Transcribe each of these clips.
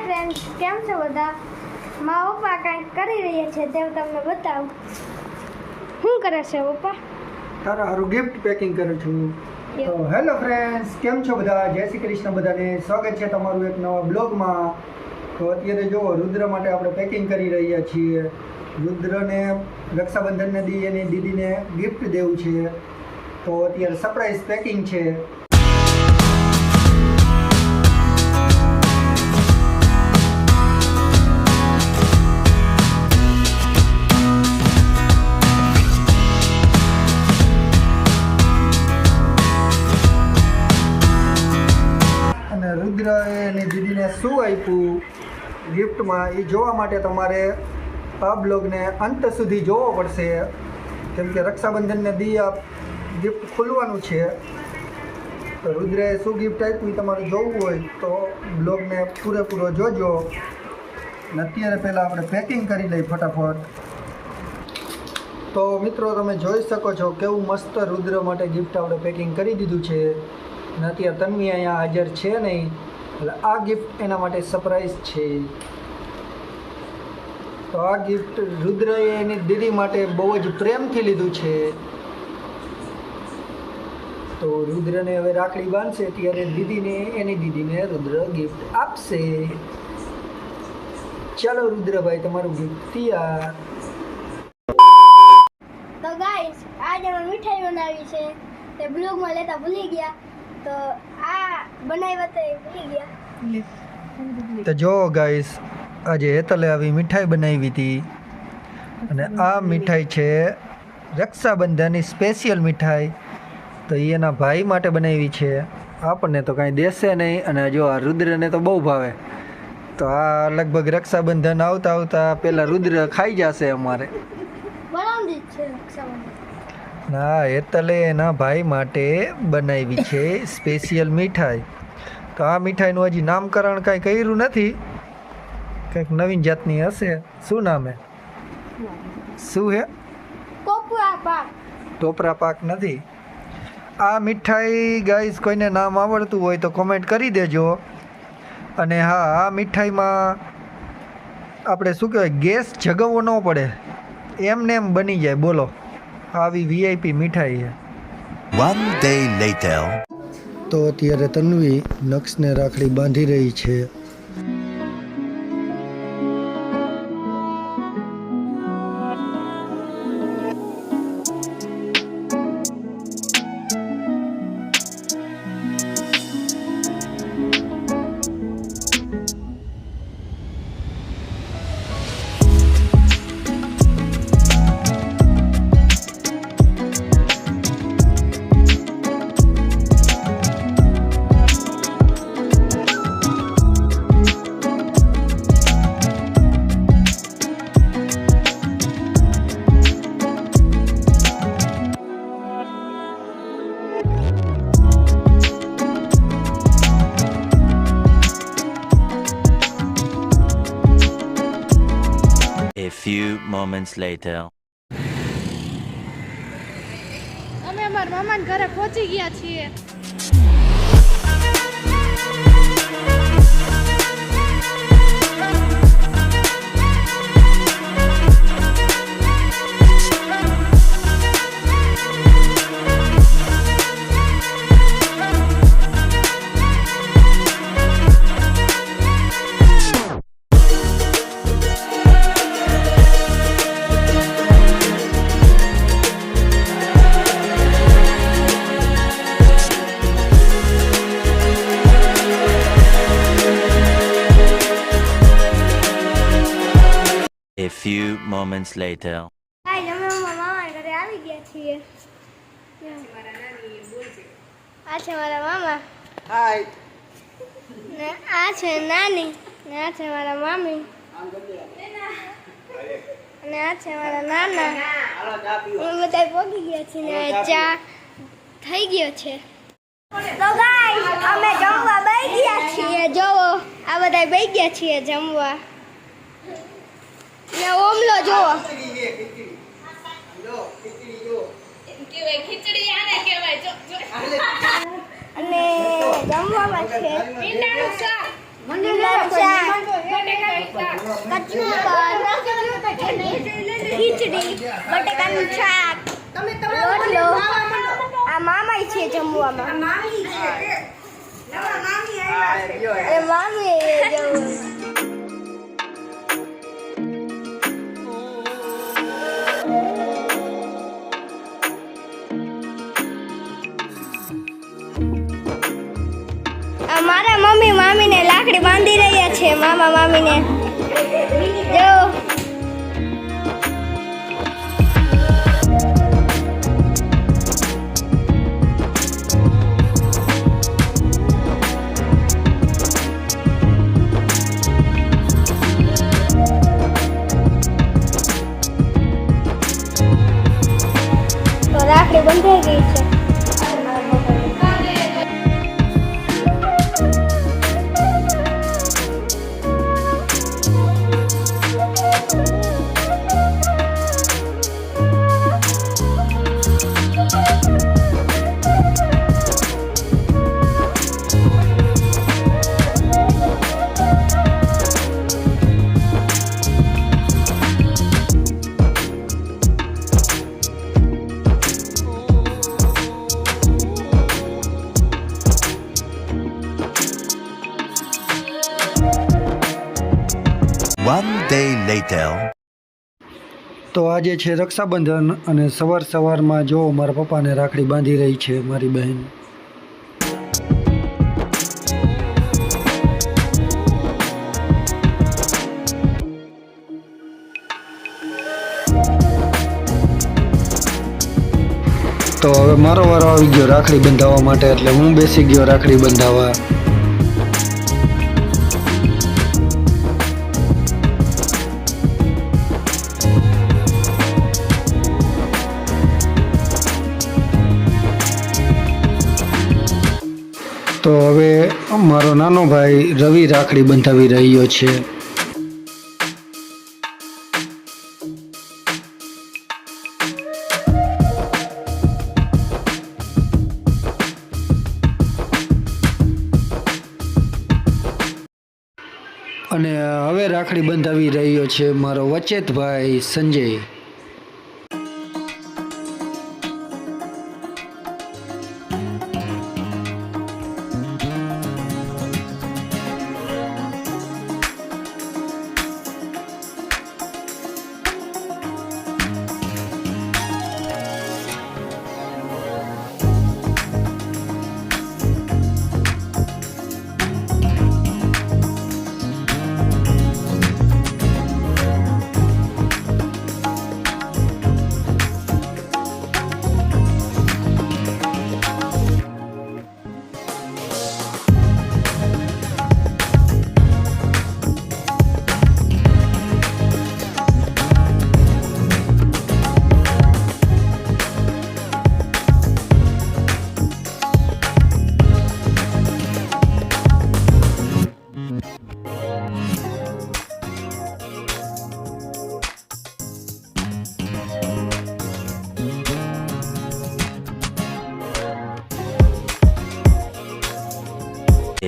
Friends, કેમ છો બધા? મારા પપ્પા કંઈક કરી રહ્યા છે તે હું તમને બતાવું. શું કરે છે પપ્પા? તારા હારું ગિફ્ટ પેકિંગ કરું છું. તો હેલો ફ્રેન્ડ્સ, કેમ છો બધા? જય શ્રી કૃષ્ણ બધાને. સ્વાગત છે તમારું એક નવા બ્લોગમાં. તો અત્યારે જો રુદ્ર માટે આપણે પેકિંગ કરી રહ્યા છીએ. રુદ્રને રક્ષાબંધનને દી એની દીદીને ગિફ્ટ દેવું છે. તો અત્યારે સરપ્રાઈઝ પેકિંગ છે. રુદ્ર એની દીદીને શું આપ્યું ગિફ્ટમાં એ જોવા માટે તમારે આ બ્લોગને અંત સુધી જોવો પડશે, કેમ કે રક્ષાબંધનને દી આ ગિફ્ટ ખોલવાનું છે. તો રુદ્રએ શું ગિફ્ટ આપ્યું એ તમારે જોવું હોય તો બ્લોગને પૂરેપૂરો જોજો. અને અત્યારે પહેલાં આપણે પેકિંગ કરી લઈએ ફટાફટ. તો મિત્રો તમે જોઈ શકો છો કેવું મસ્ત રુદ્ર માટે ગિફ્ટ આપણે પેકિંગ કરી દીધું છે. અને અત્યારે તન્વી અહીંયા હાજર છે નહીં, એટલે આ ગિફ્ટ એના માટે સરપ્રાઈઝ છે. તો આ ગિફ્ટ રુદ્રએ એની દીદી માટે બહુ જ પ્રેમથી લીધું છે. તો રુદ્રને હવે રાખડી બાંધશે ત્યારે એની દીદીને રુદ્ર ગિફ્ટ આપશે. ચાલો રુદ્રભાઈ, તમારું ગિફ્ટ તૈયાર. તો ગાઈસ, આજે અમે મીઠાઈ બનાવી છે તે બ્લોગમાં લેતા ભૂલી ગયા. તો આ બનાવ્યા તો ભૂલી ગયા. તો જો ગાઈસ, આજે હેતલે આવી મીઠાઈ બનાવી હતી. અને આ મીઠાઈ છે રક્ષાબંધનની સ્પેશિયલ મીઠાઈ. તો એ એના ભાઈ માટે બનાવી છે. આપણને તો કાંઈ દેશે નહીં. અને જો આ રુદ્રને તો બહુ ભાવે. તો આ લગભગ રક્ષાબંધન આવતા આવતા પહેલાં રુદ્ર ખાઈ જશે અમારે. બનાવી છે રક્ષાબંધન. ના, હેતલે એના ભાઈ માટે બનાવી છે સ્પેશિયલ મીઠાઈ. તો આ મીઠાઈનું હજી નામકરણ કાંઈ કર્યું નથી, કંઈક નવીન જાતની હશે. શું નામ હે? શું હે? ટોપરા પાક. ટોપરા પાક નથી. આ મીઠાઈ ગાઈસ કોઈને નામ આવડતું હોય તો કોમેન્ટ કરી દેજો. અને હા, આ મીઠાઈમાં આપણે શું કહેવાય, ગેસ જગાવવો ન પડે, એમને એમ બની જાય. બોલો, આવી વીઆઈપી મીઠાઈ છે. One day later. તો અત્યારે તન્વી નક્ષને રાખડી બાંધી રહી છે. A few moments later. અમે અમારા મામાના ઘરે પહોંચી ગયા છીએ. A few moments later. Guys, અમે અમારા મામાના ઘરે આવી ગયા છીએ. આ છે મારા મામા. હાય. ને આ છે નાની. ને આ છે મારા મામી. અને આ છે મારા નાના. અમે બધા પહોંચી ગયા છીએ ને ચા થઈ ગયો છે. તો ગાઈસ, અમે જમવા બેસી ગયા છીએ. જોવો, આ બધા બેસી ગયા છીએ જમવા. ને ઓમલો જોવો. ખીચડી આને કહેવાય. અને જમવામાં છે ઈંડાનું શાક. ખીચડી, બટેકાનું શાક, રોટલો. આ મામાય છે જમવામાં. એ મામી જવું. મારા મમ્મી મામીને લાકડી બાંધી રહ્યા છે. મામા મામીને જો. તો લાકડી બંધાઈ ગઈ છે. One day later. તો આજે છે રક્ષાબંધન અને સવારમાં જો મારા પપ્પાને રાખડી બાંધી રહી છે મારી બહેન. તો હવે મારો વારો આવી ગયો રાખડી બંધાવવા માટે, એટલે હું બેસી ગયો રાખડી બંધાવવા. તો હવે મારો નાનો ભાઈ રવિ રાખડી બંધાવી રહ્યો છે. અને હવે રાખડી બંધાવી રહ્યો છે મારો વચેતભાઈ Sanjay.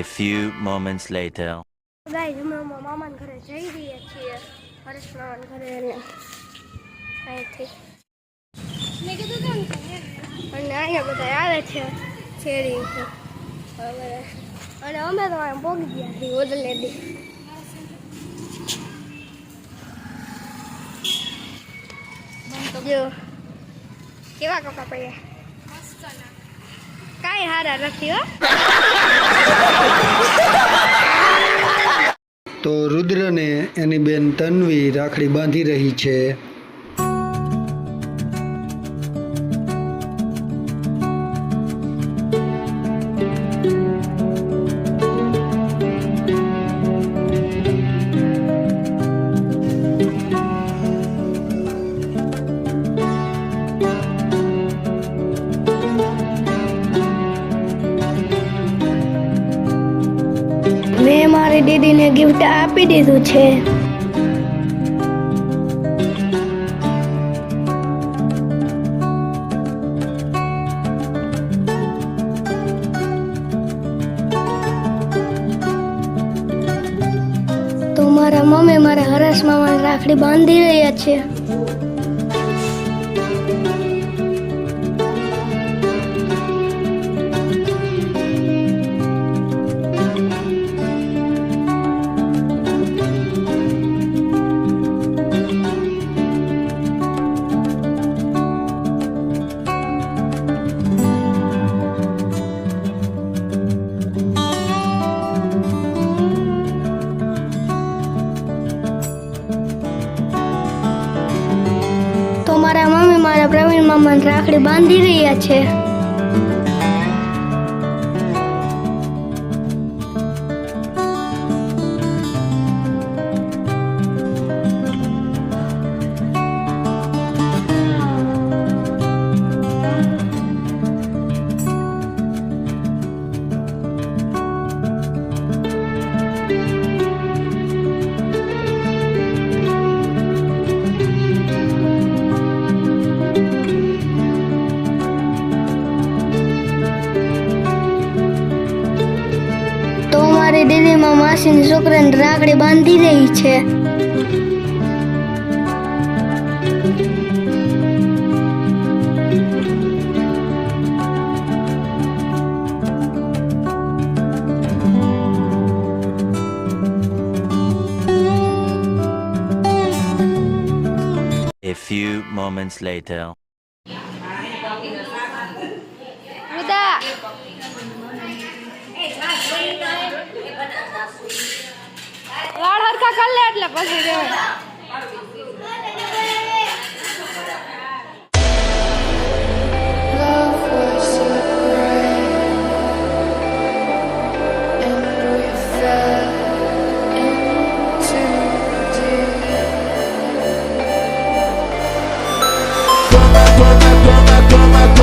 A few moments later. Guys અમે મામાના ઘરે જઈ રહ્યા છીએ. હરેશ મામાના ઘરે અને અહીંથી મેં કીધું અને અહીંયા બધા આવે છે શેરી હવે. અને અમે તો અહીંયા પોગી ગયા છીએ ઓદલે દી. જો કેવા કપડા પડ્યા, કાંઈ હારા નથી હો. તો રુદ્રને એની બેન તન્વી રાખડી બાંધી રહી છે. મેં મારી દીદીને ગિફ્ટ આપી દીધું છે. તો મારા મમ્મી મારા હરેશ મામાને રાખડી બાંધી રહ્યા છે. તો મારા મમ્મી મારા પ્રવીણ મામાને રાખડી બાંધી રહ્યા છે. તો મારી દીદીમાં માસીની છોકરાને રાખડી બાંધી રહી છે. A few moments later. વાળ હરખા કર લે એટલે પછી રહેવાય. Toma,